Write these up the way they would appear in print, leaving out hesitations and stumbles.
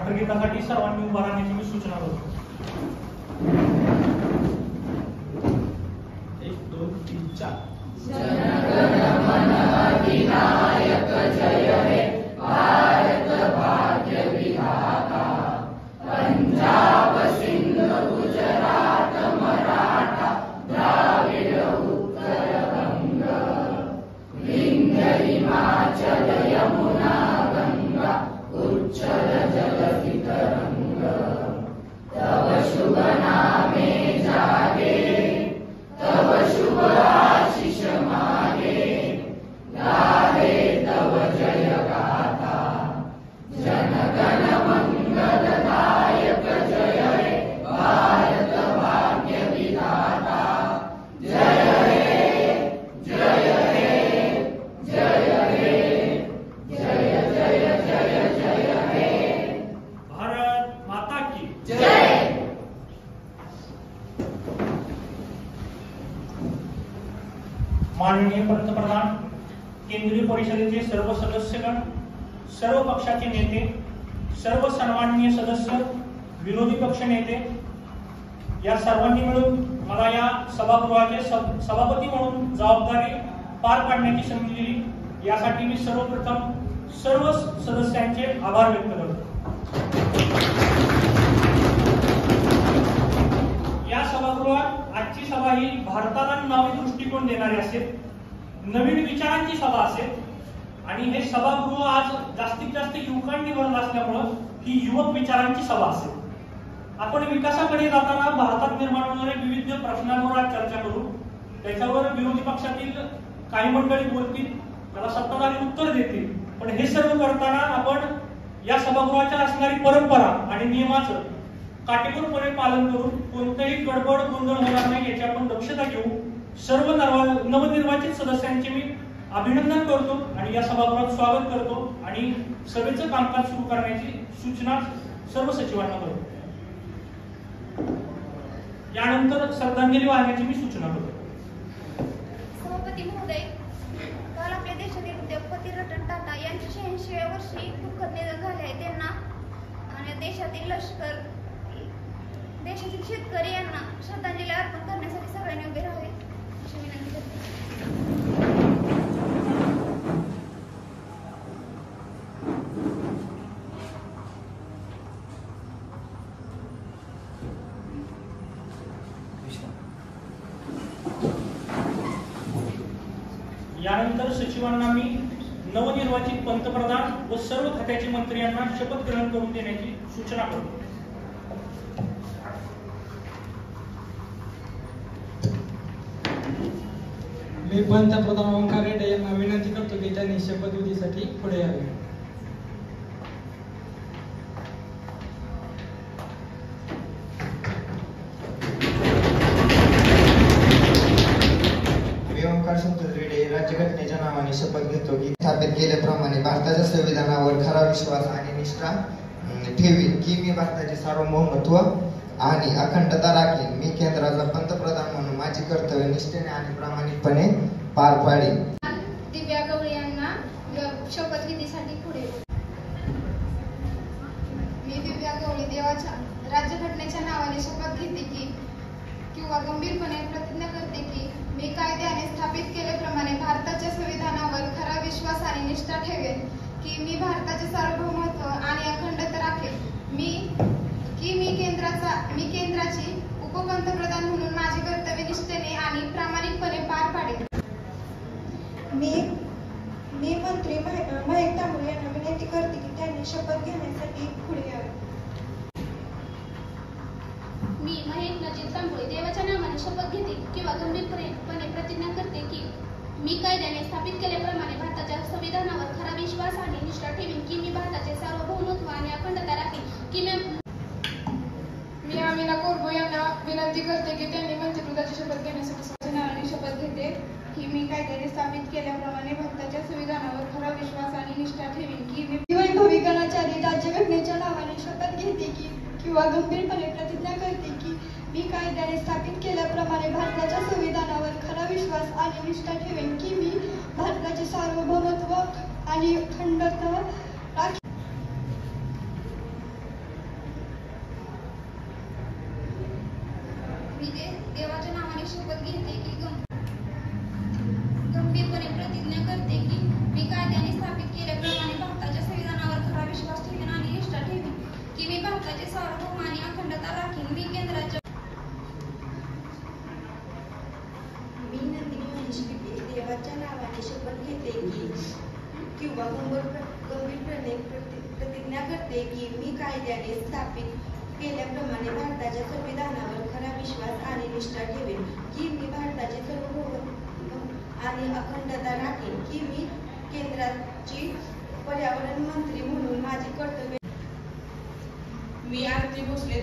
राष्ट्रगीतासाठी सर्वांनी उभा राहण्याची मी सूचना करतो. 1 2 3 4. जनगण मन अधिनायक जय हे भारत भाग्य विधाता. पंजाब सिंध गुजरात मराठा द्राविड उत्तर बंग. विंध्य हिमाचल यमुना गंगा उच्चल जलधि तरंग. तव शुभ नामे जागे तव शुभ आशीष मागे. गाहे तव जय गाथा. जनगण मंगलदायक जय हे भारत भाग्य विधाता. जय हे जय हे जय हे जय जय जय जय हे. भारत माता की जय. माननीय पंतप्रधान, केंद्रीय परिषदेचे सर्व सदस्यगण, सर्व पक्षाचे नेते, सर्व सन्माननीय सदस्य, विरोधी पक्ष नेते, या सर्वांनी मिळून मला या सभागृहाचे सभापती म्हणून जबाबदारी पार पाडण्याची संधी दिली, यासाठी मी सर्वप्रथम सर्व सदस्यांचे आभार व्यक्त करतो. या सभागृहात आजची सभा ही भारताला नवीन दृष्टिकोन देणारी असेल, नवीन विचारांची सभा असेल आणि हे सभागृह आज जास्तीत जास्त युवकांनी भरलं असल्यामुळं ही युवक विचारांची सभा असेल. आपण विकासाकडे जाताना भारतात निर्माण होणाऱ्या विविध प्रश्नांवर आज चर्चा करू. त्याच्यावर विरोधी पक्षातील काही मंडळी बोलतील, त्याला सत्ताधारी उत्तर देतील. पण हे सर्व करताना आपण या सभागृहाच्या असणारी परंपरा आणि नियमाचं काटेकोरपणे पालन करून कोणतेही गडबड गोंधळ होणार नाही याची आपण दक्षता घेऊ. सर्व नवनिर्वाचित सदस्यांचे मी अभिनंदन करतो आणि या सभागृहात स्वागत करतो आणि सभेचं कामकाज सुरू करण्याची सूचना सर्व सचिवांना करतो. यानंतर श्रद्धांजली वाहण्याची मी सूचना करतो. सभापती महोदय, काल आपल्या देशातील उद्योगपती रतन टाटा यांच्या 86व्या वर्षी दुःखद निधन झाले आहे. त्यांना आणि देशातील लष्कर, देशातील शेतकरी यांना श्रद्धांजली अर्पण करण्यासाठी सगळ्यांनी उभे राहावे अशी विनंती करते. यानंतर सचिवांना मी नवनिर्वाचित पंतप्रधान व सर्व खात्याचे मंत्री यांना शपथ ग्रहण करून देण्याची सूचना करतो. मी पंतप्रधान ओंकार रेड्डी यांना विनंती करतो की त्यांनी शपथविधीसाठी पुढे यावे. राज्यघटनेच्या नावाने शपथ घेतो की स्थापित केल्याप्रमाणे भारताच्या संविधानावर खरा विश्वास आणि निष्ठा ठेवीन की मी भारताचे सार्वभौमत्व आणि अखंडता राखीन. मी केंद्राचा पंतप्रधान म्हणून माझी कर्तव्य निष्ठेने आणि प्रामाणिकपणे पार पाडेन. दिव्या गवळी यांना शपथविधीसाठी पुढे. मी दिव्या गवळी देवाच्या राज्यघटनेच्या नावाने शपथ घेते की किंवा गंभीरपणे प्रतिज्ञा करते की मी कायद्याने स्थापित केल्याप्रमाणे भारताच्या संविधानावर खरा विश्वास आणि निष्ठा ठेवेन की मी भारताचे सार्वभौमत्व आणि अखंडता राखेन. मी केंद्राची उपपंतप्रधान म्हणून माझे कर्तव्य निष्ठेने आणि प्रामाणिकपणे पार पाडेन. मी मंत्री महेश तांबळे यांना विनंती करते की त्यांनी शपथ घेण्यासाठी पुढे यावे. मी महेश नजीब तांबळे देवाच्या नावाने शपथ घेते किंवा गंभीरपणे प्रतिज्ञा करते की मी कायद्याने स्थापित केल्याप्रमाणे भारताच्या संविधानावर खरा विश्वास आणि निष्ठा ठेवीन की मी भारताचे सार्वभौमत्व आणि अखंडता राखीन की मी आमिना कोरबो यांना विनंती करते की त्यांनी मंत्रिपदाची शपथ घेण्यासाठी नावाने शपथ घेते की मी कायद्याने स्थापित केल्याप्रमाणे भारताच्या संविधानावर खरा विश्वास आणि निष्ठा ठेवीन की मी वैभवी गणाचारी राज्यघटनेच्या नावाने शपथ घेते की किंवा गंभीरपणे प्रतिज्ञा करते की मी कायद्याने स्थापित केल्याप्रमाणे भारताच्या संविधानावर खरा विश्वास आणि निष्ठा ठेवेन की मी भारताचे सार्वभौमत्व आणि अखंडता राखीन. मी देवाच्या नावाने शपथ घेते की गंभीरपणे प्रतिज्ञा करते की मी कायद्याने स्थापित केल्याप्रमाणे भारताच्या संविधानावर खरा विश्वास ठेवेन आणि निष्ठा ठेवेन की मी भारताचे सार्वभौम आणि अखंडता राखीन. मी केंद्राच्या देवाच्या नावाने शपथ घेते की किंवा गंभीरपणे प्रतिज्ञा करते की मी कायद्याने स्थापित केल्याप्रमाणे भारताच्या संविधानावर खरा विश्वास आणि निष्ठा ठेवेन की मी भारताचे सार्वभौम आणि अखंडता राखीन की मी केंद्राची पर्यावरण मंत्री म्हणून माझी कर्तव्य. मी आरती भोसले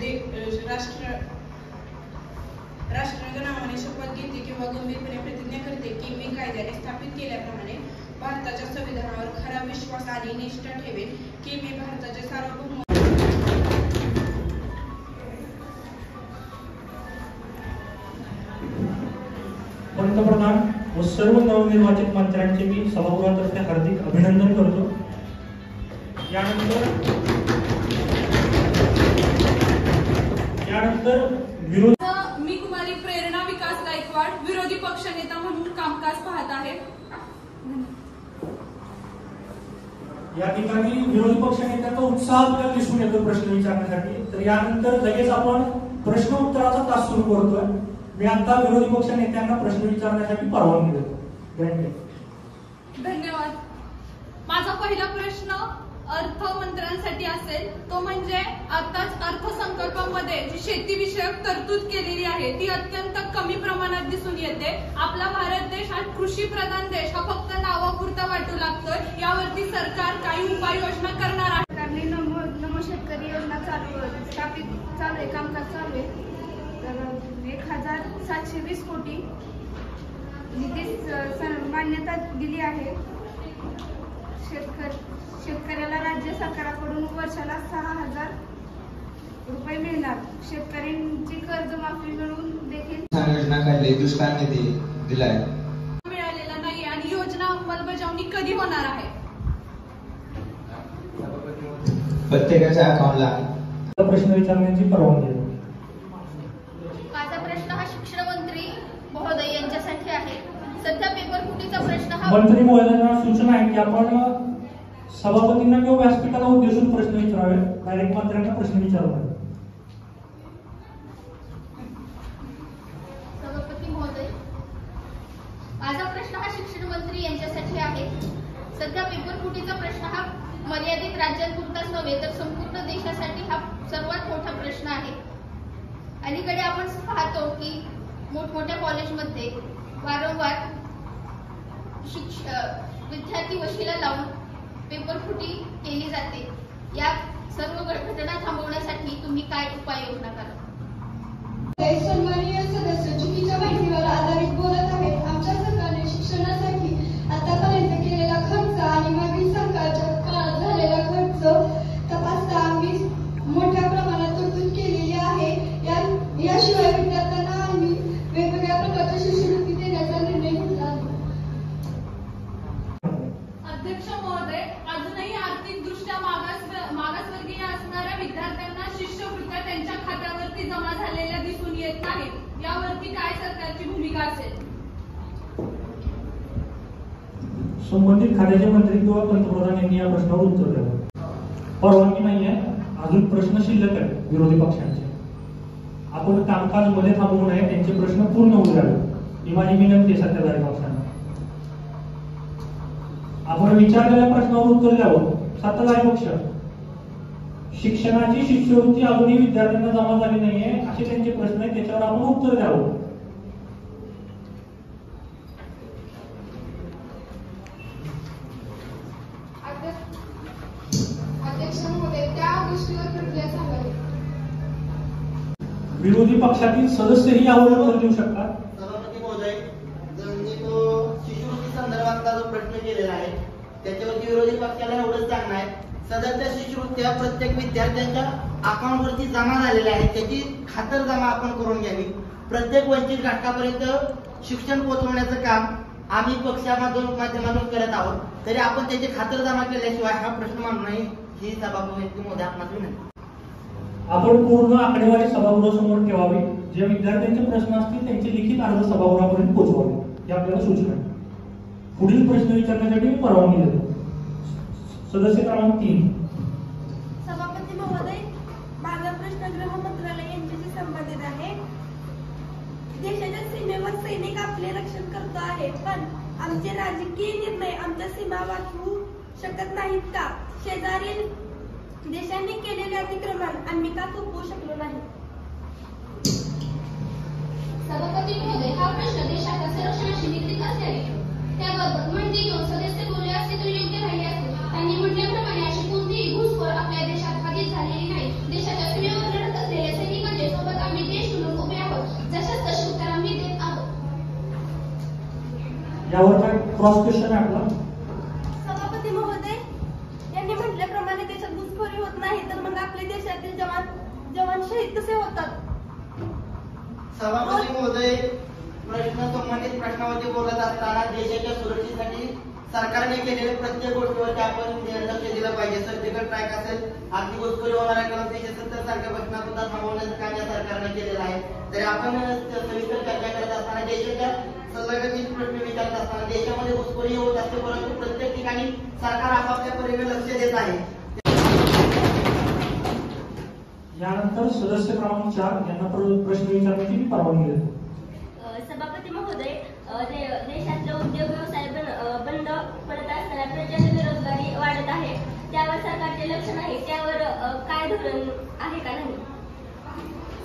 राष्ट्राच्या नावाने शपथ घेते किंवा गंभीरपणे प्रतिज्ञा करते की मी कायद्याने स्थापित केल्याप्रमाणे भारताच्या संविधानावर खरा विश्वास आणि निष्ठा ठेवेन की मी भारताचे सार्वभौम. पंतप्रधान व सर्व नवनिर्वाचित मंत्र्यांचे मी सभागृहातर्फे हार्दिक अभिनंदन करतो. यानंतर मी कुमारी प्रेरणा विकास गायकवाड विरोधी पक्षनेता म्हणून कामकाज पाहत आहे. या ठिकाणी विरोधी पक्षनेत्यांचा उत्साह आपल्याला दिसून येतो प्रश्न विचारण्यासाठी. तर यानंतर लगेच आपण प्रश्न उत्तराचा तास सुरू करतोय. मी आता विरोधी पक्ष नेत्यांना प्रश्न विचारण्यासाठी परवानगी देतो. धन्यवाद. माझा पहिला प्रश्न अर्थमंत्र्यांसाठी असेल, तो म्हणजे आताच अर्थसंकल्पामध्ये जी शेतीविषयक तरतूद केलेली आहे ती अत्यंत कमी प्रमाणात दिसून येते. आपला भारत देश हा कृषी प्रधान देश हा फक्त नावापुरता वाटू लागतोय. यावरती सरकार काही उपाययोजना करणार आहे. सरकारने नमो शेतकरी योजना स्थापित चालू आहे, कामकाज चालू आहे. तर 1720 कोटी निधी मान्यता दिली आहे. शेतकऱ्याला राज्य सरकारकडून वर्षाला 6000 रुपये मिळणार. शेतकऱ्यांची कर्जमाफी मिळून देखील योजना काढली, दुष्काळ निधी दिलाय, मिळालेला नाही. आणि योजना अंमलबजावणी कधी होणार आहे? प्रत्येकाच्या अकाउंटला. प्रश्न विचारण्याची परवानगी. माझा प्रश्न हा शिक्षण मंत्री महोदय यांच्यासाठी आहे. सध्या पेपर फुटीचा प्रश्न हा मंत्री महोदयांना सूचना आहे की आपण सभापतींना किंवा व्यासपीठाला उद्देशून प्रश्न विचारावे. डायरेक्ट मंत्र्यांना प्रश्न विचारला. सभापती महोदय, माझा प्रश्न हा शिक्षण मंत्री यांच्यासाठी आहे. सध्या पेपर फुटीचा प्रश्न हा मर्यादित राज्यांपुरताच नव्हे तर संपूर्ण देशासाठी हा सर्वात मोठा प्रश्न आहे. अलीकडे आपण पाहतो की मोठमोठ्या कॉलेजमध्ये वारंवार विद्यार्थी वशिला लावून पेपर फुटी केली जाते. या सर्व घटना थांबवण्यासाठी तुम्ही काय उपाययोजना कराल? सन्माननीय सदस्य चुकीच्या माहितीवर आधारित बोलत आहेत. आमच्या सरकारने शिक्षणासाठी आतापर्यंत केलेला खर्च आणि मागील सरकारच्या काळात झालेला खर्च तपासता आम्ही मोठ्या प्रमाणात तरतूद केलेली आहे. याशिवाय विद्यार्थ्यांना आम्ही वेगवेगळ्या प्रकारच्या शिष्यवृत्ती देण्याचा निर्णय घेतला आहे. अध्यक्ष महोदय, अजूनही आर्थिकदृष्ट्या मागासवर्गीय असणाऱ्या विद्यार्थ्यांना शिष्यवृत्त्या त्यांच्या खात्यावरती जमा झालेल्या दिसून येत नाहीत. यावरती काय सरकारची भूमिका असेल? संबंधित खात्याचे मंत्री किंवा पंतप्रधान यांनी या प्रश्नावर उत्तर द्यावं. परवानगी नाहीये. अजून प्रश्न शिल्लक आहेत विरोधी पक्षांचे. आपण कामकाज मध्ये थांबवू नये. त्यांचे प्रश्न पूर्ण होऊ द्यावे ही माझी विनंती आहे सत्ताधारी पक्षांना. आपण विचारलेल्या प्रश्नावर उत्तर द्यावं. सत्ताधारी पक्ष, शिक्षणाची शिष्यवृत्ती अजूनही विद्यार्थ्यांना जमा झाली नाहीये असे त्यांचे प्रश्न आहेत. त्याच्यावर आपण उत्तर द्यावं. अध्यक्ष महोदय, त्या गोष्टीवर प्रक्रिया सांगावी. विरोधी पक्षातील सदस्यही यावर उत्तर देऊ शकतात. सभापती महोदय, मी तो शिष्यवृत्ती संदर्भातला जो प्रश्न केलेला आहे त्याच्यावरती विरोधी पक्षाला एवढंच सांगणं आहे, सदरच्या शिष्यवृत्त्या प्रत्येक विद्यार्थ्यांच्या अकाउंटवरती जमा झालेल्या आहेत. त्याची खातरजमा आपण करून घ्यावी. प्रत्येक वंचित घटकापर्यंत शिक्षण पोहोचवण्याचं काम आम्ही माध्यमातून करत आहोत. तरी आपण त्याची खातरजमा केल्याशिवाय हा प्रश्न मांडू नये ही सभापती महोदय आपणास विनंती. आपण पूर्ण आकडेवारी सभागृहासमोर ठेवावी. जे विद्यार्थ्यांचे प्रश्न असतील त्यांचे लिखित अर्ज सभागृहापर्यंत पोहोचवावे ही आपल्याला सूचना आहे. पुढील प्रश्न विचारण्यासाठी मी परवानगी देतो. सदस्य क्रमांक 3. सभापती महोदय, माझा प्रश्न गृह मंत्रालय यांच्याशी संबंधित आहे. देशाच्या सीमेवर सैनिक आपले रक्षण करतो आहे, पण आमचे राजकीय निर्णय आमच्या सीमा वाचवू शकत नाहीत का? शेजारील देशांनी केलेले अतिक्रमण आम्ही का थोपवू शकलो नाही? सभापती महोदय, हा प्रश्न देशाच्या संरक्षणाशी निगडीत असल्याने त्याबाबत माहिती घेऊन सदस्य बोलले असते तर योग्य राहिले असते. त्यांनी म्हटल्याप्रमाणे अशी कोणतीही घुसखोर आपल्या देशात कधीच झालेली नाही. देशाच्या सीमेवर लढत असलेल्या सैनिकांच्या सोबत आम्ही देश म्हणून उभे आहोत. जशाच तशी उत्तर आम्ही देत आहोत. यावर काय क्रॉस क्वेश्चन आहे आपला? सभापती महोदय, यांनी म्हटल्याप्रमाणे देशात घुसखोरी होत नाही, तर मग आपल्या देशातील जवान शहीद कसे होतात? सभापती महोदय, प्रश्न संबंधित प्रश्नावरती बोलत असताना देशाच्या सुरक्षेसाठी सरकारने केलेल्या प्रत्येक गोष्टीवरती आपण लक्ष दिलं पाहिजे. सर्जिकल स्ट्राईक असेल, आर्थिक घुसखोरी होणाऱ्या कलम 370 सारख्या घटना सुद्धा थांबवण्याचं काम या सरकारने केलेलं आहे. तरी आपण सविस्तर चर्चा करत असताना देशाच्या संलग्नित प्रश्न विचारत असताना देशामध्ये घुसखोरी होत असते, परंतु प्रत्येक ठिकाणी सरकार आपापल्या परीने लक्ष देत आहे. यानंतर सदस्य क्रमांक 4 यांना प्रश्न विचारण्याची मी परवानगी देतो. सभापती महोदय, देशातले उद्योग व्यवसाय बंद पडत असताना प्रचंड बेरोजगारी वाढत आहे. त्यावर सरकारचे लक्ष नाही. त्यावर काय धोरण आहे का नाही?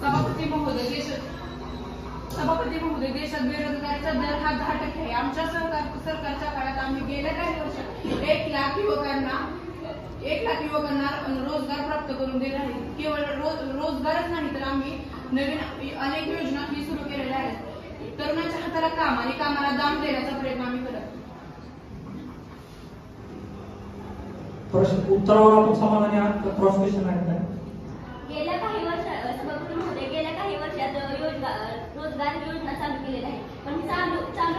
सभापती महोदय, देशात बेरोजगारीचा दर हा 10% आहे. आमच्या सरकारच्या काळात आम्ही गेल्या काही वर्षात 1 लाख युवकांना रोजगार प्राप्त करून दिला आहे. केवळ रोजगारच नाही तर आम्ही नवीन अनेक योजना सुरू केलेल्या आहेत. तरुणांच्या हाताला काम आणि कामाला दाम देण्याचा प्रयत्न आम्ही करत. उत्तरावर आपण समाधानी आहात? क्रॉस क्वेश्चन आहे काय? गेल्या काही वर्षात सभापती महोदय, गेल्या काही वर्षात रोजगार योजना चालू केलेल्या आहे, पण चालू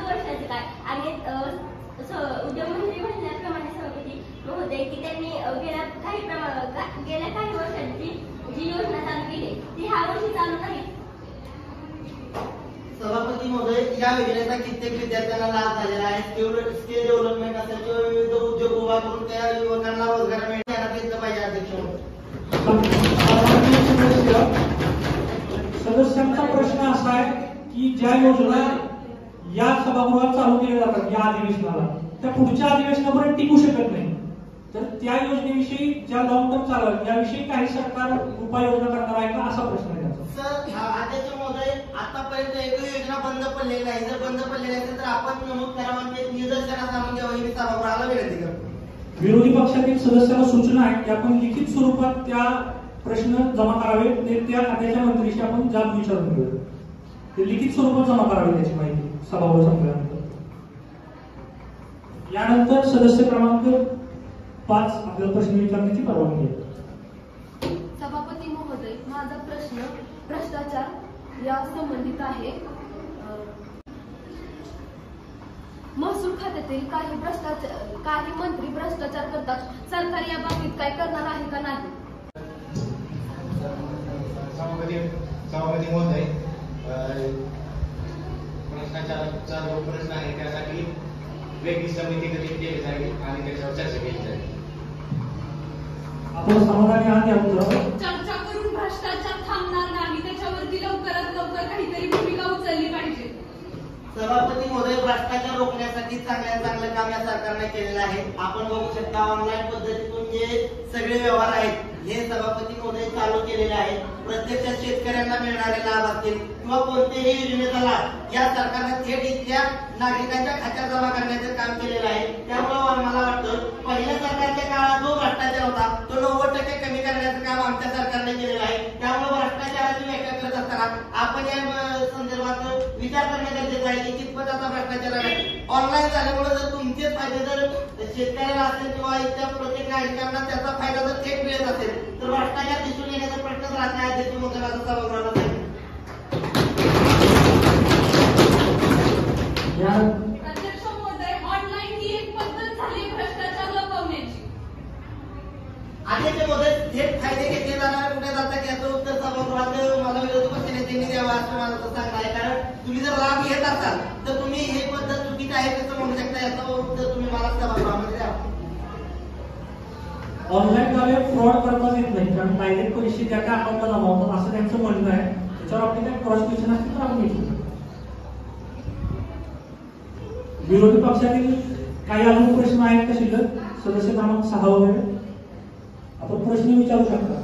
वर्षाचे काय? आणि उद्योगमंत्री म्हणल्याप्रमाणे सभापती महोदय की त्यांनी गेल्या काही वर्षांची जी योजना चालू केली ती ह्या वर्षी चालू नाही. सभापती महोदय, या योजनेचा कित्येक विद्यार्थ्यांना लाभ झालेला आहे. स्किल डेव्हलपमेंट असेल किंवा विविध उद्योग उभा करून त्या युवकांना रोजगार मिळण्यात घेतलं पाहिजे. अध्यक्ष सदस्यांचा प्रश्न असा आहे की ज्या योजना या सभागृहात चालू केल्या जातात या अधिवेशनाला, त्या पुढच्या अधिवेशनापर्यंत टिकू शकत नाही, तर त्या योजनेविषयी ज्या लॉंग टर्म चालत याविषयी काही सरकार उपाययोजना करणार आहे का, असा प्रश्न आहे त्याचा. सर, अध्यक्ष महोदय, आतापर्यंत एकही योजना बंद पडलेली नाही. जर बंद पडलेली असेल तर आपण नमूद करावं, ते निदर्शनास आणून द्यावं ही सभागृहाला विनंती करतो. विरोधी पक्षातील सदस्याला सूचना आहे की आपण लिखित स्वरूपात त्या प्रश्न जमा करावे. ते त्या खात्याच्या मंत्रीशी आपण जाब विचारून घेऊ. ते लिखित स्वरूपात जमा करावे त्याची माहिती सभागृह संपल्यानंतर. यानंतर सदस्य क्रमांक 5 आपल्याला प्रश्न विचारण्याची परवानगी आहे. सभापती महोदय, माझा प्रश्न भ्रष्टाचार या संबंधित आहे. महसूल खात्यातील काही मंत्री भ्रष्टाचार करतात. सरकार या बाबतीत काय करणार आहे का नाही? सभापती महोदय, भ्रष्टाचाराचा जो प्रश्न आहे त्यासाठी वेगळी समिती गठीत केली जाईल आणि त्याच्यावर चर्चा केली जाईल. आपण समाधानी आहात या उत्तरावर? चर्चा करून भ्रष्टाचार थांबणार नाही. त्याच्यावरती लवकरात लवकर काहीतरी भूमिका उचलली पाहिजे. सभापती महोदय, भ्रष्टाचार रोखण्यासाठी चांगलं काम या सरकारने केलेलं आहे. आपण बघू शकता ऑनलाईन पद्धतीतून जे सगळे व्यवहार आहेत हे सभापती महोदय चालू केलेले आहेत. प्रत्यक्षात शेतकऱ्यांना मिळणारे लाभ असतील किंवा कोणत्याही योजनेचा लाभ या सरकारने थेट इथल्या नागरिकांच्या खात्यात जमा करण्याचं काम केलेलं आहे. त्यामुळे मला वाटतं पहिल्या सरकारच्या काळात जो भ्रष्टाचार होता तो 90% कमी करण्याचं काम आमच्या सरकारने केलेलं आहे. त्यामुळे भ्रष्टाचाराची व्याख्या करत असताना आपण या संदर्भात विचार करणे गरजेचं आहे की कितपत आता भ्रष्टाचार आहे. ऑनलाईन झाल्यामुळे जर तुमचे फायदे जर शेतकऱ्याला असेल किंवा इथल्या प्रत्येक नागरिकांना त्याचा फायदा जर थेट मिळत असेल तर भ्रष्टाचार दिसून येण्याचा प्रश्नच राहत नाही. अध्यक्ष महोदयाचा सभागृहाला अध्यक्ष महोदय, ऑनलाईन ही एक पद्धत झाली भ्रष्टाचार लपवण्याची. अध्यक्ष महोदय, थेट फायदे घेतले जाणार कुठे जातात याचं उत्तर सभागृहात मला विरोधी पक्षाने जनतेने द्यावा असं माझं सांगणं आहे. कारण तुम्ही जर लाभ घेत असाल तर तुम्ही हे पद्धत चुकीचं आहे कसं म्हणू शकता याचा उत्तर तुम्ही मला सभागृहामध्ये द्यावं. ऑनलाईन द्वारे फ्रॉड करताच येत नाही, कारण डायरेक्ट पैसे त्या त्या अकाउंटला जमा होतात असं त्यांचं म्हणणं आहे. त्याच्यावर आपली काही क्रॉस क्वेश्चन असतील तर आपण विचारू. विरोधी पक्षातील काही अजून प्रश्न आहेत का शिल्लक? सदस्य क्रमांक 6 वगैरे आपण प्रश्न विचारू शकता.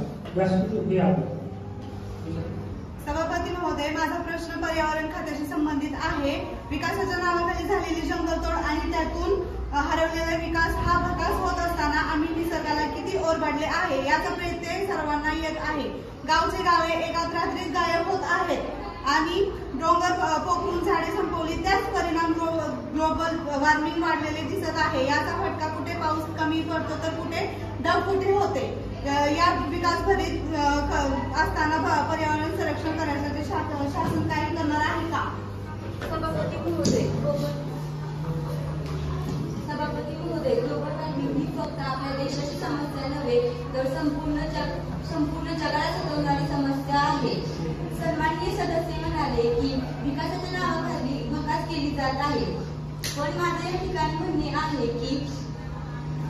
सभापती महोदय, माझा प्रश्न पर्यावरण खात्याशी संबंधित आहे. विकासाच्या नावाखाली झालेली जंगलतोड आणि त्यातून हरवलेला विकास हा भकास होत असताना आम्ही निसर्गाला किती ओरबाडले आहे याचा प्रत्यय सर्वांना येत आहे. गावचे गावे एकाच रात्रीत गायब होत आहेत आणि डोंगर पोखरून झाडे संपवली, त्याच परिणाम ग्लोबल वॉर्मिंग वाढलेले दिसत आहे. याचा फटका कुठे पाऊस कमी पडतो तर कुठे ढगफुटी होते. या विकास भरीत असताना पर्यावरण संरक्षण करण्यासाठी शासन काय करणार आहे का? सभापती महोदय, ग्लोबल वॉर्मिंग ही फक्त आपल्या देशाची समस्या नव्हे तर संपूर्ण जगाला सतावणारी समस्या आहे. सन्माननीय सदस्य म्हणाले की विकासाच्या नावाखाली भकास केली जात आहे, पण माझे या ठिकाणी म्हणणे आहे की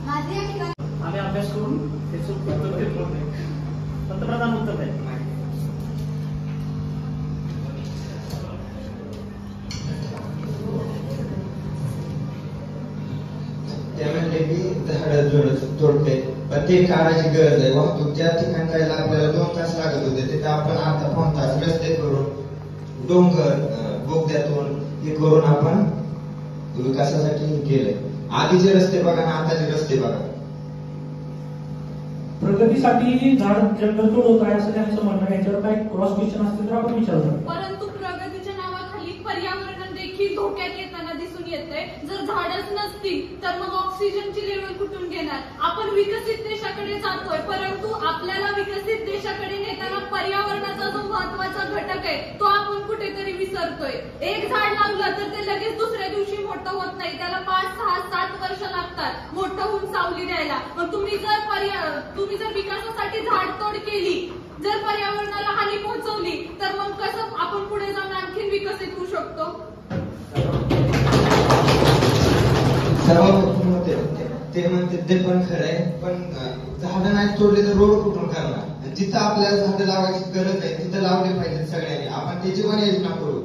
आम्ही अभ्यास करून त्याचं उत्तर देतो. पंतप्रधान उत्तर द्या. ते म्हणले की झाडं तोडते, पण ते काढायची गरज आहे. वाहतूक ज्या ठिकाणी जायला आपल्याला 2 तास लागत होते तिथे आपण आता 5 तास रस्ते करून डोंगर बोगद्यातून हे करून आपण विकासासाठी केलंय. आधीचे रस्ते बघा ना आताचे रस्ते बघा. प्रगतीसाठी झाड जंगलतोड होत आहे असं त्यांचं म्हणणं आहे. याच्यावर काही क्रॉस क्वेश्चन असतील तर आपण विचारू शकतो. परंतु प्रगतीच्या नावाखाली पर्यावरण देखील धोक्यात येताना दिसून येते. जर झाडच नसतील तर मग ऑक्सिजनची लेवल कुठून घेणार? आपण विकसित देशाकडे जातोय, परंतु आपल्याला विकसित देशाकडे नेताना पर्यावरणाचा जो महत्वाचा घटक आहे तो आपण कुठेतरी विसरतोय. एक झाड लावलं तर ते लगेच दुसऱ्या दिवशी मोठं होत नाही, त्याला 5, 6, 7 वर्ष लागतात मोठं होऊन सावली द्यायला. मग तुम्ही जर विकासासाठी झाडतोड केली, जर पर्यावरणाला हानी पोहोचवली तर मग कसं आपण पुढे जाऊन आणखी विकसित होऊ शकतो? ते म्हणते ते पण खरं आहे, पण झाडं नाही तोडले तर रोड कुठून करणार? जिथं आपल्याला झाडं लावायची गरज आहे तिथं लावली पाहिजे सगळ्यांनी. आपण त्याची पण योजना करू.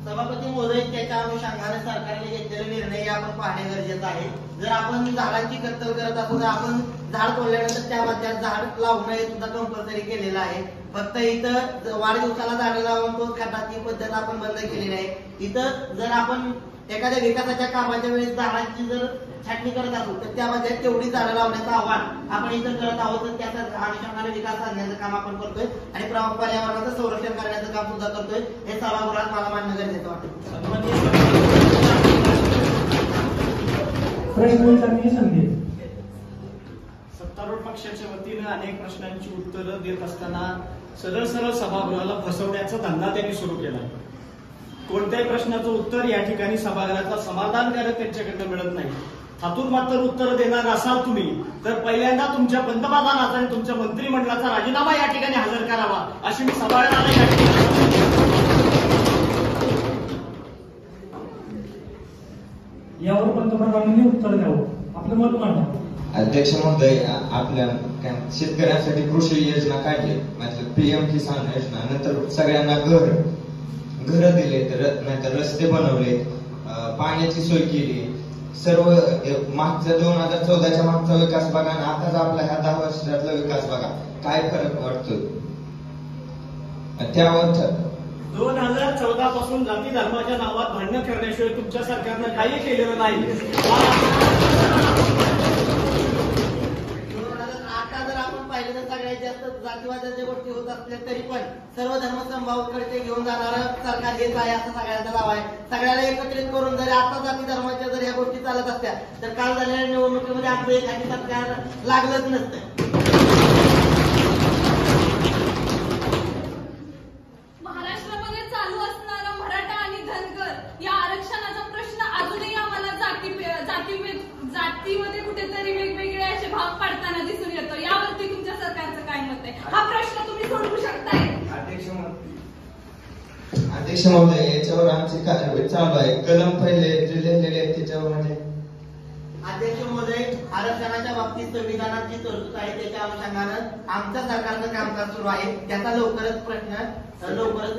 सभापती महोदय, त्याच्या अनुषंगाने सरकारने घेतलेले निर्णय आपण पाहणे गरजेचं आहे. जर आपण झाडांची कत्तल करत असू तर आपण झाड तोडल्यानंतर त्या झाड लावणं हे सुद्धा कंपल्सरी केलेलं आहे. फक्त इथं वाढदिवसाला झाडं लावून तो ती पद्धत आपण बंद केलेली आहे. इथं जर आपण एखाद्या विकासाच्या कामाच्या वेळेस झाडांची जर छाटणी करत असू तर त्यामध्ये तेवढी झाडं लावण्याचं आव्हान आपण इथं करत आहोत. तर त्याच्या अनुषंगाने विकास साधण्याचं काम आपण करतोय आणि पर्यावरणाचं संरक्षण करण्याचं काम सुद्धा करतोय. हे सभागृहात मला मानणं गरजेचं वाटतं. प्रश्न विचारण्याची संधी. सत्तारूढ पक्षाच्या वतीनं अनेक प्रश्नांची उत्तरं देत असताना सरळ सभागृहाला फसवण्याचा धंदा त्यांनी सुरू केला. कोणत्याही प्रश्नाचं उत्तर या ठिकाणी सभागृहाचा समाधानकारक त्यांच्याकडनं मिळत नाही. हातून मात्र उत्तर देणार असाल तुम्ही तर पहिल्यांदा तुमच्या पंतप्रधानाचा आणि तुमच्या मंत्रिमंडळाचा राजीनामा या ठिकाणी हजर करावा अशी मी सभागृहाला या ठिकाणी. यावर पंतप्रधानांनी उत्तर द्यावं, आपलं मत मांडा. अध्यक्ष महोदय, आपल्या शेतकऱ्यांसाठी कृषी योजना काढली, मतलब PM किसान योजना, नंतर सगळ्यांना घर दिले, नाहीतर रस्ते बनवले, पाण्याची सोय केली. सर्व मागचा 2014च्या मागचा विकास बघा आणि आताच आपल्या ह्या 10 वर्षातला विकास बघा, काय फरक वाटतो त्यावर. 2014 पासून जाती धर्माच्या नावात भांडणं करण्याशिवाय तुमच्या सरकारनं काही केलेलं नाही. आता जर आपण पाहिलं तर सगळ्यात जास्त जातीवादाच्या गोष्टी होत असल्या तरी पण सर्व धर्मसमभावाकडे घेऊन जाणारं सरकार हेच आहे असं सगळ्यांचा दावा आहे. सगळ्याला एकत्रित करून जर आता जाती धर्माच्या जर या गोष्टी चालत असत्या तर काल झालेल्या निवडणुकीमध्ये आपलं एखादी सरकार लागलंच नसतं. महाराष्ट्रामध्ये चालू असणारा मराठा आणि धनगर या आरक्षणाचा प्रश्न अजूनही आम्हाला जातीमध्ये कुठेतरी वेगवेगळे असे भाग पाडताना दिसून येतो. यावरती तुमच्या सरकारचं काय मत आहे? हा प्रश्न तुम्ही सोडवू शकताय? अध्यक्ष अध्यक्ष महोदय, याच्यावर आमची कारवाई चालू आहे. कलम पहिले जे लिहिलेले आहेत त्याच्यावर म्हणजे अध्यक्ष महोदय, आरक्षणाच्या बाबतीत संविधानात जी तरतूद आहे त्याच्या अनुषंगानं आमच्या सरकारचं कामकाज सुरू आहे. त्याचा लवकरच प्रश्न लवकरच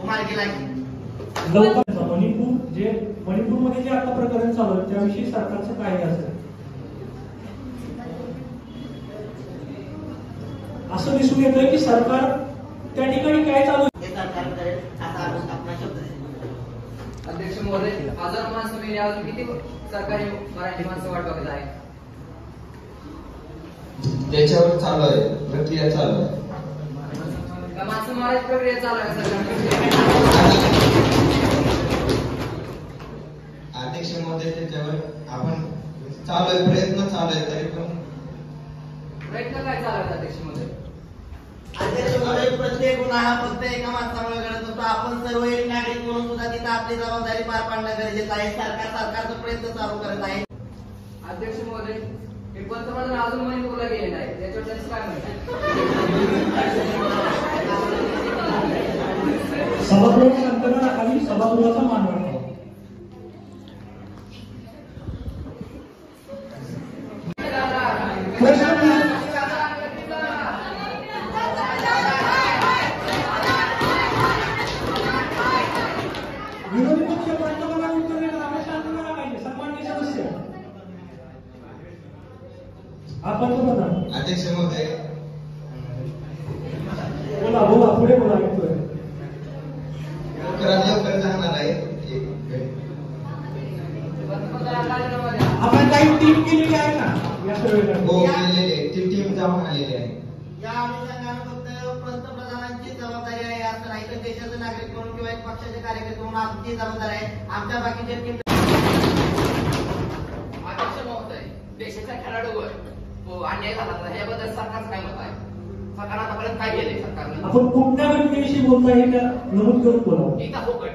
मार्गी लागेल. मणिपूरमध्ये जे आता प्रकरण चालू आहे त्याविषयी सरकारचं काय असेल असं दिसून येतंय की सरकार त्या ठिकाणी काय चालू आहे हे सरकार करेल असा आपला शब्द आहे. अध्यक्ष महोदय, हजारो माणसं मेली, अजून किती सरकारी मराठी माणसं वाट बघत आहे? त्याच्यावर चालू आहे, प्रक्रिया चालू आहे. माणसं मारायची प्रक्रिया चालू आहे सरकार. अध्यक्ष महोदय, त्याच्यावर आपण चालू आहे, प्रयत्न चालू आहे. तरी पण प्रयत्न काय चालू आहे अध्यक्ष महोदय? अध्यक्ष महोदय, प्रत्येक गुन्हा हा फक्त एका माणसामुळे घडत असतो. आपण सर्व एक नागरिक म्हणून सुद्धा तिथं आपली जबाबदारी पार पाडणं गरजेचं आहे. सरकारचा प्रयत्न चालू करत आहे. अध्यक्ष महोदय, हे पंतप्रधान अजून मणिपूरला गेले नाही, त्याच्यावर त्यांचं काय म्हणतात? सभागृहाखाली सभागृहाचा मान वाढवा. विरोधी पक्ष पंतप्रधान उत्तर देणार, आम्ही शांत झाला पाहिजे. सन्माननीय सदस्य, हा पंतप्रधान. अध्यक्ष महोदय, बोला बोला, पुढे बोला. ऐकतोय. लवकर जाणार आहे. आपण काही टीम केलेली आहे ना या सर्वेला? हो, केलेली आहे. ती टीम जाऊन आलेली आहे. या अनुषंगानं फक्त पंतप्रधानांची जबाबदारी आहे असं नाही, तर देशाचे नागरिक म्हणून किंवा एक पक्षाचे कार्यकर्ते म्हणून आमची जबाबदारी आहे. आमच्या बाकीच्या टीम. अध्यक्ष महोदय, देशाच्या खेळाडूवर अन्याय झाला तर याबद्दल सरकारचं काय मत आहे? सरकार आतापर्यंत काय केलंय सरकारनं? आपण कुठल्या व्यक्तीविषयी बोलता हे त्या नमूद करून बोलावं. एकदा फोकट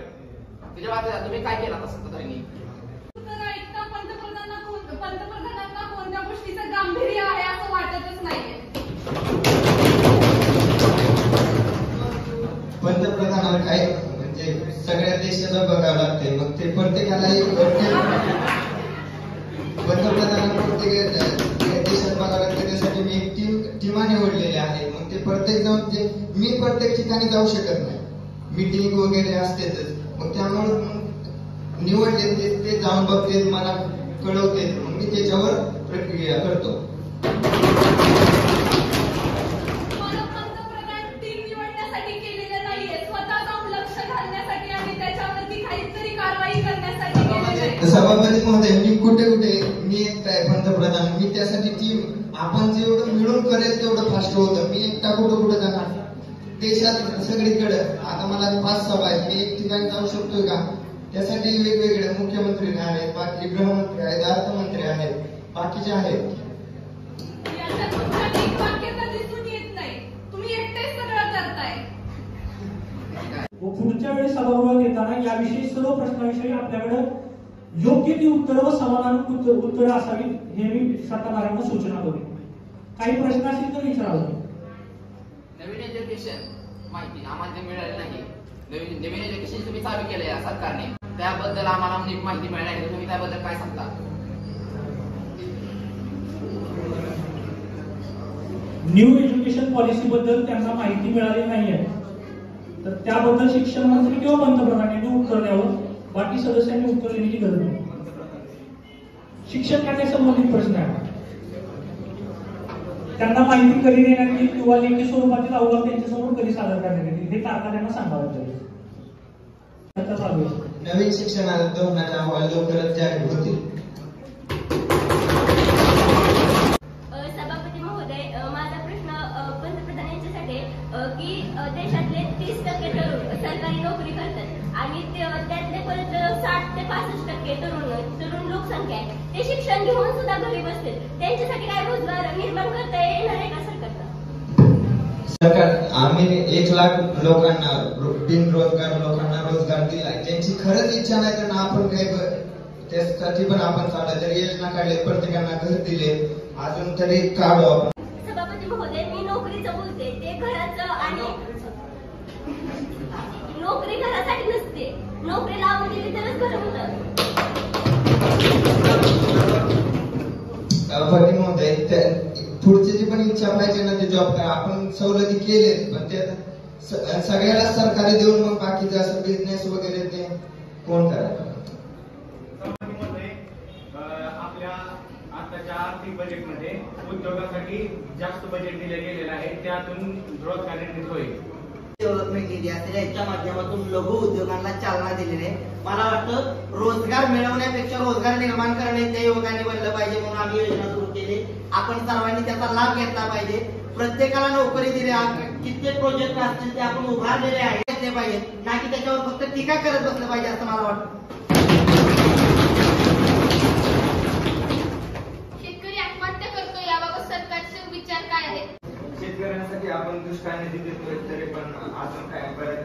तुझ्या बाबतीत तुम्ही काय केलं आता सत्ताधाऱ्यांनी? पंतप्रधानांना कोणत्या गोष्टीचं गांभीर्य आहे असं वाटतच नाहीये. पंतप्रधानाला काय म्हणजे सगळ्या देशाला बघावं लागते. मग ते प्रत्येकालाही पंतप्रधानाला प्रत्येक देशात बघावं लागते. त्यासाठी मी एक टीमा निवडलेली आहे. मग ते प्रत्येक जाऊन ते मी प्रत्येक ठिकाणी जाऊ शकत नाही. मीटिंग वगैरे असतेच. मग त्यामुळे निवडले ते जाऊन बघते, मला कळवते, मग मी त्याच्यावर प्रक्रिया करतो. पंतप्रधान टीम निवडण्यासाठी केलेलं नाहीये, स्वतः जाऊन लक्ष घालण्यासाठी आणि त्याच्यावरती काहीतरी कारवाई करण्यासाठी केलेलं. सभापती महोदय, मी कुठे मी एकटा आहे पंतप्रधान. मी त्यासाठी टीम आपण जेवढं मिळून करेल तेवढं फास्ट होतं. मी एकटा कुठं जाणार? देशात सगळीकडे आता मला 5 सभा आहेत. मी एक ठिकाणी जाऊ शकतोय का? त्यासाठी वेगवेगळे मुख्यमंत्री आहेत, बाकी गृहमंत्री आहेत, अर्थमंत्री आहेत, बाकीचे आहेत. पुढच्या वेळेस सभागृहात येताना याविषयी सर्व प्रश्नाविषयी आपल्याकडे योग्य ती उत्तरं व समाधान उत्तरं असावीत हे मी सत्ताधाऱ्यांना सूचना करेन. काही प्रश्न असतील तर विचारावं. नवीन एज्युकेशन माहिती आम्हाला मिळाली नाही. नवीन एज्युकेशन तुम्ही चालू केलं या सरकारने, त्याबद्दल आम्हाला माहिती मिळाली नाही. तुम्ही त्याबद्दल काय सांगता? न्यू एज्युकेशन पॉलिसी बद्दल त्यांना माहिती मिळाली नाहीये, तर त्याबद्दल शिक्षण मंत्री किंवा पंतप्रधानांनी उत्तर द्यावं. बाकी सदस्यांनी उत्तर देण्याची गरज नाही. शिक्षण खात्या संबंधित प्रश्न आहे. त्यांना माहिती कधी देण्यात येईल किंवा लेखी स्वरूपातील अहवाल त्यांच्यासमोर कधी सादर करण्यात येईल हे तारखा त्यांना सांगावं लागेल. नवीन शिक्षण धोरणाचे अहवाल लवकरच जाहीर होतील. सभापती महोदय, माझा प्रश्न पंतप्रधान यांच्यासाठी की देशातले 30% तरुण सरकारी नोकरी करतात आणि त्यातले परत 60 ते 65% तरुण लोकसंख्या आहे. ते शिक्षण घेऊन सुद्धा घरी बसतील. त्यांच्यासाठी काय रोजगार निर्माण करता येणार आहे का सरकारला? सरकार आम्ही 1 लाख लोकांना बिनरोजगार लोकांना रोजगार दिलाय. ज्यांची खरंच इच्छा नाही त्यांना आपण काही त्यासाठी पण आपण चालू जर योजना काढले, प्रत्येकांना घर दिले, अजून तरी काढू आपण. सभापती महोदय, मी नोकरीचं बोलते. ते घराचं आणि नोकरी घरासाठी नोकरी लावून दिली तरच बरं होतं. पती महोदय, पुढची जी पण इच्छा पाहिजे ना ते जॉब करा. आपण सवलती केले पण ते सगळ्याला सरकारी देऊन मग बाकीचं असं बिझनेस वगैरे ते कोण करायचं? आपल्या आताच्या आर्थिक बजेटमध्ये उद्योगासाठी जास्त बजेट दिले गेलेलं आहे, त्यातून रोजगार निर्मिती होईल. डेव्हलपमेंट निधी असेल याच्या माध्यमातून लघु उद्योगांना चालना दिलेली आहे. मला वाटतं रोजगार मिळवण्यापेक्षा रोजगार निर्माण करणे त्या युवकांनी बनलं पाहिजे, म्हणून आम्ही योजना सुरू केली. आपण सर्वांनी त्याचा लाभ घेतला पाहिजे. प्रत्येकाला नोकरी दिली. कित्येक प्रोजेक्ट असतील ते आपण उभारलेले आहे घेतले पाहिजे, ना की त्याच्यावर फक्त टीका करत बसलं पाहिजे असं मला वाटतं. शेतकरी आत्महत्या करतो, याबाबत सरकारचे विचार काय आहेत? शेतकऱ्यांसाठी आपण दुष्काळ निधी देतोय, तरी पण अजून काय बऱ्याच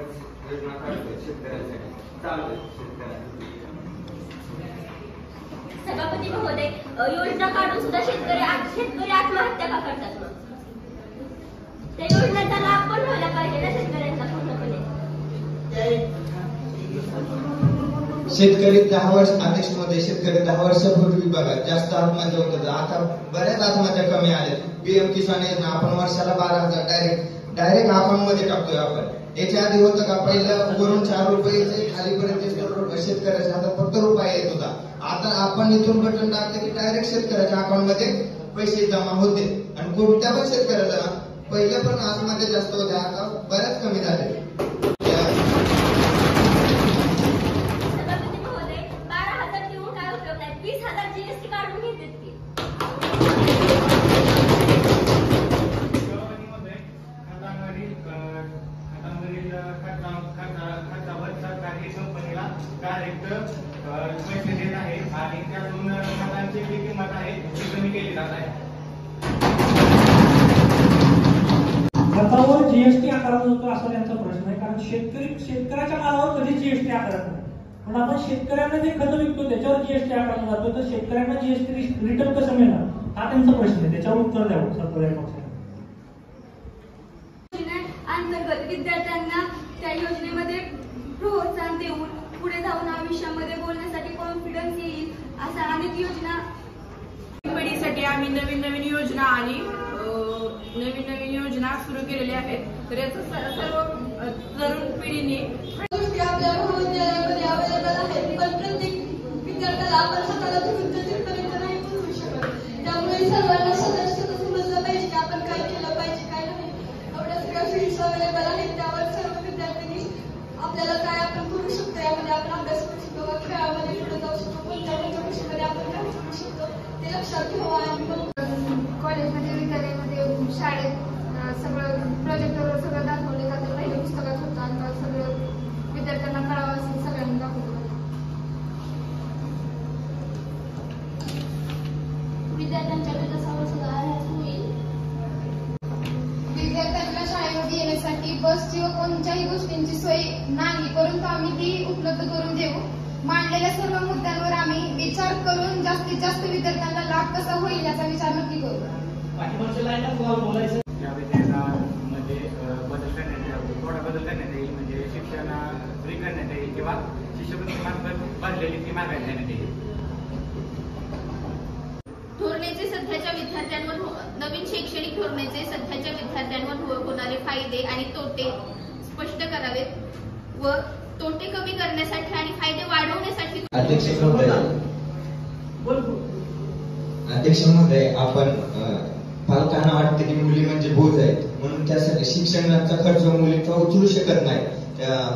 योजना काढतोय शेतकऱ्यांसाठी. चालू आहे शेतकऱ्यांसाठी. सभापती महोदय, योजना काढून सुद्धा शेतकरी आत्महत्या का करतात? मग त्या योजनेचा लाभ पण व्हायला पाहिजे ना शेतकऱ्यांचा पूर्णपणे. शेतकरी 10 वर्ष अध्यक्ष मध्ये शेतकरी 10 वर्षापूर्वी बघा जास्त आत्महत्या होत होत्या. आता बऱ्याच आत्महत्या कमी आल्या. पीएम किसान योजना आपण वर्षाला 12,000 डायरेक्ट अकाउंट मध्ये टाकतोय आपण. याच्या आधी होतं का? पहिलं वरून 4 रुपये खालीपर्यंत शेतकऱ्याच्या हातात फक्त रुपये येत होता. आता आपण इथून बटन टाकलं की डायरेक्ट शेतकऱ्याच्या अकाउंट मध्ये पैसे जमा होते. आणि कोणत्या पण शेतकऱ्याला पहिलं पण आत्महत्या जास्त होत्या, आता बऱ्याच कमी झाले. सभापती महोदय, 12,000 देऊन काय उपयोग नाही, 20,000 जीएसटी काढून घेतात की. खतावर सरकारी कंपनीला डायरेक्ट पैसे देत आहे आणि त्यातून खतांची जी किंमत आहे ती कमी केली जात आहे. खतावर जीएसटी आकारला जातो असा त्यांचा प्रश्न आहे, कारण शेतकऱ्याच्या मालावर कधी जीएसटी आकारत नाही. पण आपण शेतकऱ्यांना जे खत विकतो त्याच्यावर जीएसटी आकारला जातो, तर शेतकऱ्यांना जीएसटी रिटर्न कसं मिळणार हा त्यांचा प्रश्न आहे. त्याच्यावर उत्तर द्यावं सरकारी पक्षाने. अंतर्गत विद्यार्थ्यांना त्या योजनेमध्ये प्रोत्साहन देऊन पुढे जाऊन आयुष्यामध्ये बोलण्यासाठी कॉन्फिडन्स येईल अशा अनेक योजना पिढीसाठी आम्ही नवीन योजना आणि नवीन योजना सुरू केलेल्या आहेत. तर याचं सर्व तरुण पिढीने गोष्टी आपल्या महाविद्यालयामध्ये अवेलेबल आहेत, पण प्रत्येक विद्यार्थ्याला आपण स्वतःला पर्यंत नाही पोहोचू शकत. त्यामुळे सर्वांना स्वतः समजलं पाहिजे की आपण काय केलं पाहिजे काय नाही. एवढ्या सगळ्या फील्ड्स अवेलेबल आहेत, त्यावर सर्व विद्यार्थ्यांनी आपल्याला काय आपण करू शकतो, यामध्ये आपण अभ्यास करू शकतो व खेळामध्ये पुढे जाऊ शकतो, कोणत्या गोष्टीमध्ये आपण काय करू शकतो ते लक्षात ठेवा. आणि कॉलेजमध्ये विद्यालयामध्ये शाळेत सगळं प्रोजेक्टवर सगळं दाखवलं जातं. पहिलं पुस्तकात होतं, आता सगळं विद्यार्थ्यांना कळावं असं सगळ्यांना दाखवलं. विद्यार्थ्यांच्या विकासावर सुधारणा होईल. विद्यार्थ्यांना शाळेमध्ये येण्यासाठी बसची व कोणत्याही गोष्टींची सोय नाही, परंतु आम्ही ती उपलब्ध करून देऊ. मांडलेल्या सर्व मुद्द्यांवर आम्ही विचार करून जास्तीत जास्त विद्यार्थ्यांना लाभ कसा होईल याचा विचार नक्की करू. या विधेयकामध्ये बदल करण्यात येईल, थोडा बदल करण्यात येईल, म्हणजे शिक्षण फ्री करण्यात येईल किंवा शिष्यवृत्ती मार्फत भरलेली ती मागायला देण्यात येईल. धोरणेचे सध्याच्या विद्यार्थ्यांवर नवीन शैक्षणिक धोरणेचे सध्याच्या विद्यार्थ्यांवर होणारे फायदे आणि तोटे स्पष्ट करावेत व तोटे कमी करण्यासाठी आणि फायदे वाढवण्यासाठी. अध्यक्ष महोदय, आपण पालकांना वाटते की मुली म्हणजे बोज आहेत, म्हणून त्यासाठी शिक्षणाचा खर्च मुलींचा उचलू शकत नाही.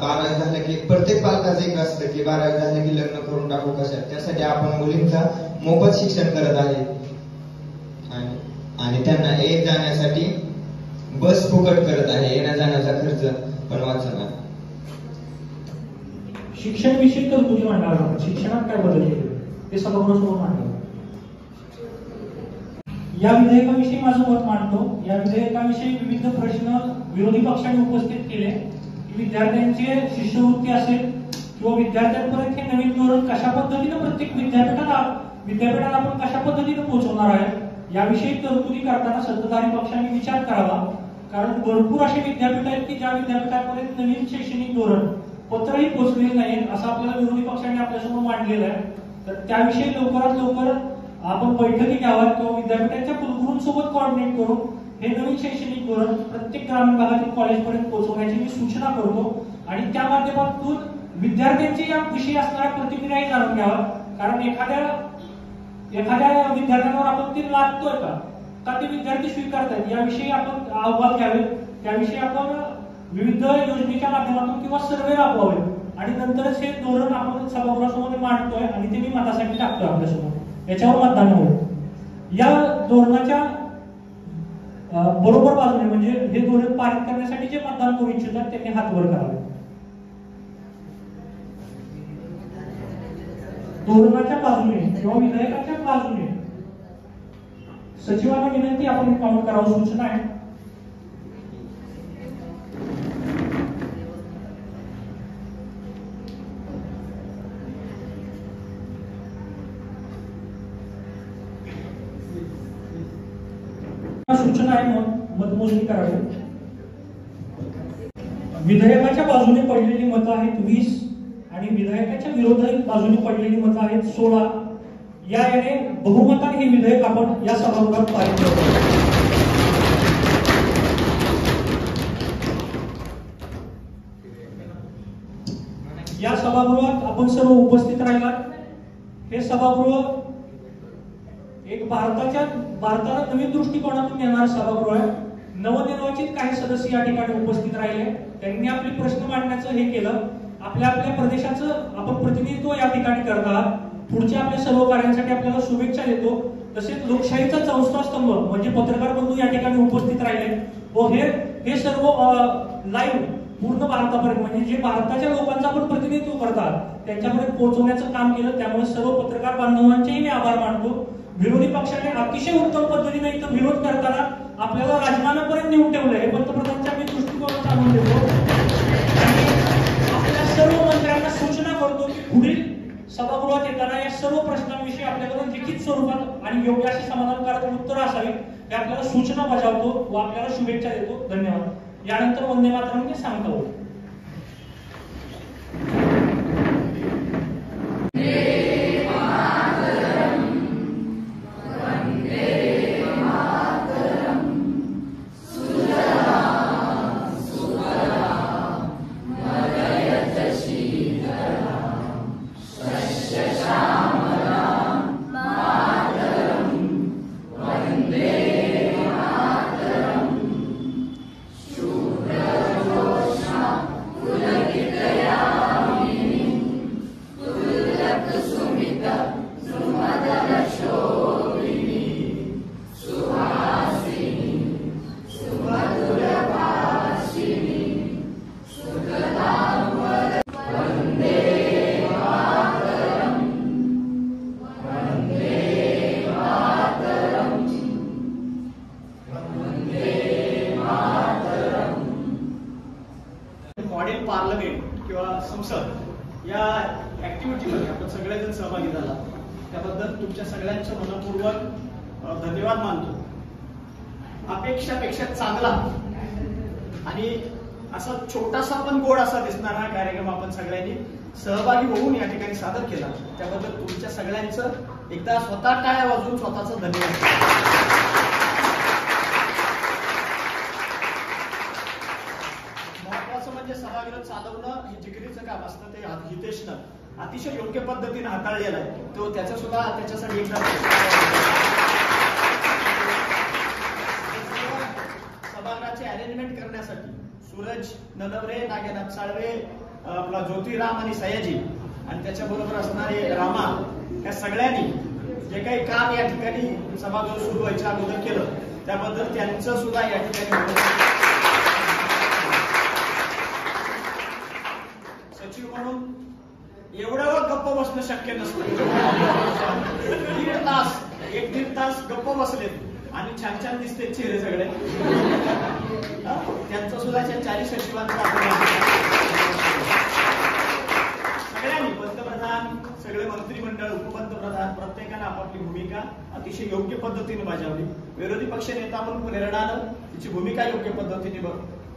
12 झालं की प्रत्येक पालकाचं एक असतं की 12 झालं की लग्न करून टाकू कशात. त्यासाठी आपण मुलींचा मोफत शिक्षण करत आहे आणि त्यांना येत जाण्यासाठी बस फुकट करत आहे. येण्या जाण्याचा खर्च पण वाचणार. शिक्षण विषयी तरतुदी मांडणार आपण. शिक्षणात काय बदल केले ते सभागृहासमोर मांडणार. या विधेयकाविषयी माझं मत मांडतो. या विधेयकाविषयी विविध प्रश्न विरोधी पक्षांनी उपस्थित केले. विद्यार्थ्यांची शिष्यवृत्ती असेल किंवा विद्यार्थ्यांपर्यंत हे नवीन धोरण कशा पद्धतीने प्रत्येक विद्यापीठाला आपण कशा पद्धतीने पोहोचवणार आहे याविषयी तरतुदी करताना सत्ताधारी पक्षांनी विचार करावा. कारण भरपूर असे विद्यापीठ आहेत की ज्या विद्यापीठांमध्ये नवीन शैक्षणिक धोरण पत्रही पोहोचलेली नाही असं आपल्याला विरोधी पक्षाने आपल्यासमोर मांडलेलं आहे. तर त्याविषयी लवकरात लवकर आपण बैठकी घ्याव्यात किंवा विद्यापीठाच्या कुलगुरूंसोबत कॉर्डिनेट करून हे नवीन शैक्षणिक धोरण प्रत्येक ग्रामीण भागातील कॉलेजपर्यंत पोहोचवण्याची मी सूचना करतो. आणि त्या माध्यमातून विद्यार्थ्यांची या विषयी असणाऱ्या प्रतिक्रियाही जाणून घ्यावा. कारण एखाद्या विद्यार्थ्यांवर आपण ती लादतोय का ते विद्यार्थी स्वीकारतात याविषयी आपण अहवाल घ्यावे. त्याविषयी आपण विविध योजनेच्या माध्यमातून किंवा सर्वे राबवावे आणि नंतरच हे धोरण आपण सभागृहासमोर मांडतोय आणि ते मी मतासाठी टाकतोय आपल्यासमोर. याच्यावर मतदान होईल. या धोरणाच्या बरोबर बाजूने म्हणजे हे धोरण पारित करण्यासाठी जे मतदान करू इच्छितात त्यांनी हात वर करावे. धोरणाच्या बाजूने किंवा विधेयकाच्या बाजूने सचिवांना विनंती आपण काउंट करावं सूचना आहे. सूचना आहे मतमोजणी करावी. विधेयकाच्या बाजूने पडलेली मतं आहेत 20 आणि विधेयकाच्या विरोधात बाजूने पडलेली मतं आहेत 16. याने बहुमताने हे विधेयक आपण या सभागृहात पारित करतो. या सभागृहात आपण सर्व उपस्थित राहिलात. हे सभागृह एक भारताला नवीन दृष्टिकोनातून येणारं सभागृह आहे. नवनिर्वाचित काही सदस्य या ठिकाणी उपस्थित राहिले. त्यांनी आपले प्रश्न मांडण्याचं हे केलं. आपल्या प्रदेशाचं आपण प्रतिनिधित्व या ठिकाणी करत आहात. पुढच्या आपल्या सर्व कार्यांसाठी आपल्याला शुभेच्छा देतो. तसेच लोकशाहीचा चौथा स्तंभ म्हणजे पत्रकार बंधू या ठिकाणी उपस्थित राहिले व हे सर्व लाईव्ह पूर्ण भारतापर्यंत म्हणजे जे भारताच्या लोकांचं आपण प्रतिनिधित्व करतात त्यांच्यापर्यंत पोहोचवण्याचं काम केलं. त्यामुळे सर्व पत्रकार बांधवांचेही मी आभार मानतो. विरोधी पक्षाने अतिशय उत्तम पद्धतीने इथं विरोध करताना आपल्याला राजमानापर्यंत नेऊन ठेवलंय. हे पंतप्रधानांच्या मी दृष्टिकोनात आणून देतो आणि आपल्या सर्व मंत्र्यांना सूचना करतो की पुढील सभागृहात येताना या सर्व प्रश्नांविषयी आपल्याकडून लिखित स्वरूपात आणि योग्य अशी समाधानकारक उत्तर असावी हे आपल्याला सूचना बजावतो व आपल्याला शुभेच्छा देतो. धन्यवाद. यानंतर वंदे मातरम ते सांगतो. पार्लमेंट किंवा संसद या ऍक्टिव्हिटीमध्ये आपण सगळेजण सहभागी झाला त्याबद्दल तुमच्या सगळ्यांचं मनपूर्वक धन्यवाद मानतो. अपेक्षापेक्षा चांगला आणि असा छोटासा पण गोड असा दिसणारा हा कार्यक्रम आपण सगळ्यांनी सहभागी होऊन या ठिकाणी सादर केला. त्याबद्दल तुमच्या सगळ्यांचं एकदा स्वतः टाळ्या वाजवून स्वतःचं धन्यवाद. म्हणजे सभागृह चालवणं हे जिगरीचं काम असतं. ते हितेशनं अतिशय योग्य पद्धतीने हाताळलेलं आहे. तो त्याचं सुद्धा त्याच्यासाठी एकदा सभागृहाचे अरेंजमेंट करण्यासाठी सूरज ननवरे, नागेनाथ साळवे, आपला ज्योतिराम आणि सयाजी आणि त्याच्याबरोबर असणारे रामा या सगळ्यांनी जे काही काम या ठिकाणी सभागृह सुरू व्हायच्या अगोदर केलं त्याबद्दल त्यांचं सुद्धा या ठिकाणी सचिव म्हणून एवढं गप्प बसणं शक्य नसतं. 1-1.5 तास गप्प बसलेत आणि छान छान दिसते चेहरे सगळे. त्यांचं सुद्धा चारी सचिवांचा सगळ्यांनी पंतप्रधान, सगळे मंत्रिमंडळ, उपपंतप्रधान प्रत्येकानं आपापली भूमिका अतिशय योग्य पद्धतीने बजावली. विरोधी पक्ष नेता म्हणून प्रेरणानं तिची भूमिका योग्य पद्धतीने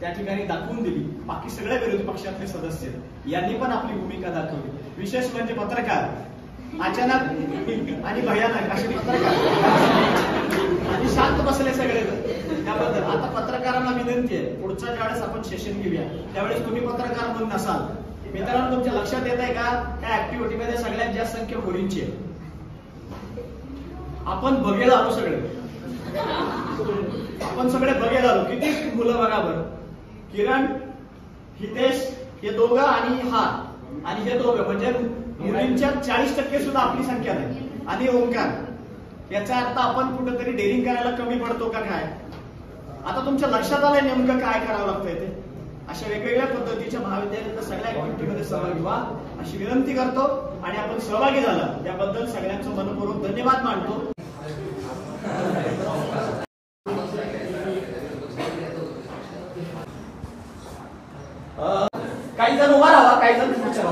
त्या ठिकाणी दाखवून दिली. बाकी सगळ्या विरोधी पक्षातले सदस्य यांनी पण आपली भूमिका दाखवली. विशेष म्हणजे पत्रकार अचानक आणि भयानक असे पत्रकार आणि शांत बसले सगळे त्याबद्दल. आता पत्रकारांना विनंती आहे, पुढच्या ज्यावेळेस आपण सेशन घेऊया त्यावेळेस तुम्ही पत्रकार म्हणून नसाल. मित्रांनो, तुमच्या लक्षात येत आहे का त्या ऍक्टिव्हिटीमध्ये सगळ्यात जास्त संख्या मुलींची आहे. आपण बघेल आलो सगळे, आपण सगळे बघेल आलो. किती मुलं बघा बरं, किरण, हितेश हे दोघं आणि हा आणि हे दोघं, म्हणजे मुलींच्या 40% सुद्धा आपली संख्या नाही. आणि ओंकार, याचा अर्थ आपण कुठेतरी डेअरिंग करायला कमी पडतो का काय? आता तुमच्या लक्षात आलंय नेमकं काय करावं लागतंय ते. अशा वेगवेगळ्या पद्धतीच्या महाविद्यालयातल्या सगळ्या ऍक्टिव्हिटीमध्ये सहभागी व्हा अशी विनंती करतो. आणि आपण सहभागी झाला त्याबद्दल सगळ्यांचं मनपूर्वक धन्यवाद मानतो. काही जण उभा राहा, काही जण पुढच्या